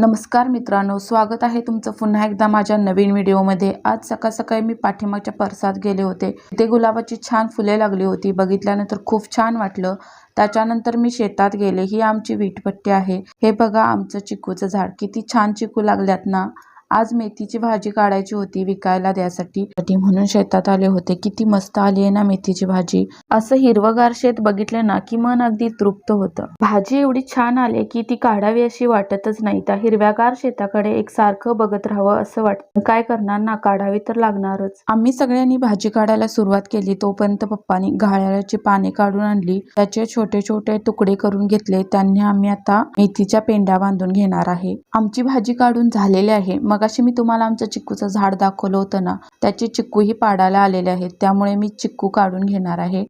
नमस्कार मित्रांनो, स्वागत आहे तुमचं पुन्हा एकदा माझ्या नवीन व्हिडिओमध्ये। आज सकाळ सकाळी मी पाठीमागच्या परसात गेले होते। तिथे गुलाबाची छान फुले लागली होती। बघितल्यानंतर खूप छान वाटलं। त्याच्यानंतर मी शेतात गेले। ही आमची वीटपट्टी आहे। हे बघा आमचं चिकूचं झाड, किती छान चिकू लागल्यात ना। आज मेथीची भाजी काढायची होती विकायला द्यासाठी, म्हणून शेतात आले होते। किती मस्त आली आहे ना मेथीची भाजी। असं हिरवगार शेत बघितलं ना की मन अगदी तृप्त होतं। भाजी एवढी छान आली की ती काढावी अशी वाटतच नाही। त्या हिरव्यागार शेताकडे एक सारखं बघत राहावं असं वाटतं। काय करणार ना, काढावी तर लागणारच। आम्ही सगळ्यांनी भाजी काढायला सुरुवात केली। तोपर्यंत पप्पानी घाळ्याची पाने काढून आणली, त्याचे छोटे छोटे तुकडे करून घेतले। त्यांनी आम्ही आता मेथीच्या पेंड्या बांधून घेणार आहे। आमची भाजी काढून झालेली आहे। मगाशी मी तुम्हाला आमचं चिक्कूचं झाड दाखवलं होतं ना, त्याचे चिक्कूही पाडायला आलेले आहेत। त्यामुळे मी चिक्कू काढून घेणार आहे।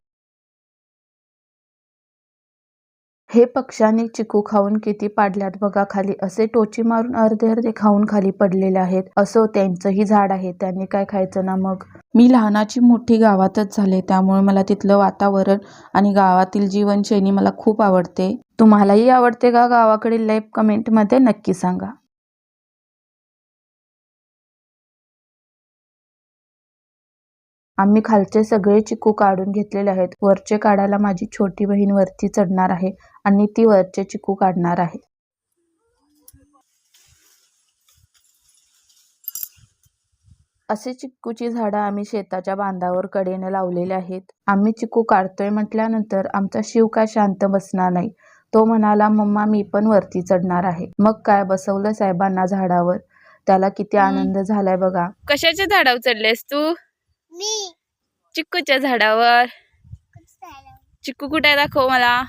हे पक्ष्यांनी चिकू खाऊन किती पाडल्यात बघा खाली। असे टोची मारून अर्धे अर्धे खाऊन खाली पडलेले आहेत। असो, त्यांचंही झाड आहे, त्यांनी काय खायचं ना मग। मी लहानाची मोठी गावातच झाले, त्यामुळे मला तिथलं वातावरण आणि गावातील जीवनशैली मला खूप आवडते। तुम्हालाही आवडते का गावाकडील लाईफ? कमेंटमध्ये नक्की सांगा। आम्ही खालचे सगळे चिकू काढून घेतलेले आहेत। वरचे काढायला माझी छोटी बहीण वरती चढणार आहे आणि ती वरचे चिकू काढणार आहे। असे चिक्कूची झाडं आम्ही शेताच्या बांधावर कडेने लावलेले आहेत। आम्ही चिकू काढतोय म्हटल्यानंतर आमचा शिव काय शांत बसणार नाही। तो म्हणाला, मम्मा मी पण वरती चढणार आहे। मग काय, बसवलं साहेबांना झाडावर। त्याला किती आनंद झालाय बघा। कशाच्या झाडावर चढलेस तू? मी चिक्कूच्या झाडावर। चिक्कू कुठे आहे, दाखव मला।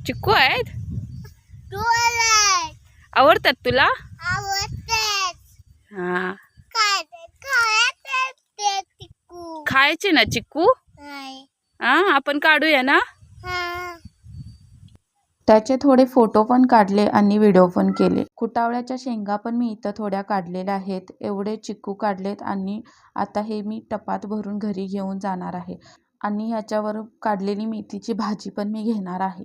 चिक्कू आहेत? आवडतात तुला? हा, खायचे ना चिक्कू? हा, आपण काढूया ना। त्याचे थोडे फोटो पण काढले आणि व्हिडिओ पण केले। खुटावळ्याच्या शेंगा पण मी इथं थोड्या काढलेल्या आहेत। एवढे चिक्कू काढलेत आणि आता हे मी टपात भरून घरी घेऊन जाणार आहे आणि ह्याच्यावर काढलेली मेथीची भाजी पण मी घेणार आहे।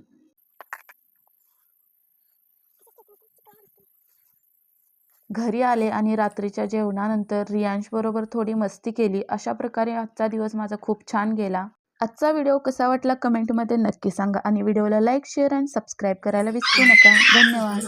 घरी आले आणि रात्रीच्या जेवणानंतर रियांश बरोबर थोडी मस्ती केली। अशा प्रकारे आजचा दिवस माझा खूप छान गेला। आजचा व्हिडिओ कसा वाटला कमेंटमध्ये नक्की सांगा आणि व्हिडिओला लाईक, शेअर आणि सबस्क्राईब करायला विसरू नका। धन्यवाद।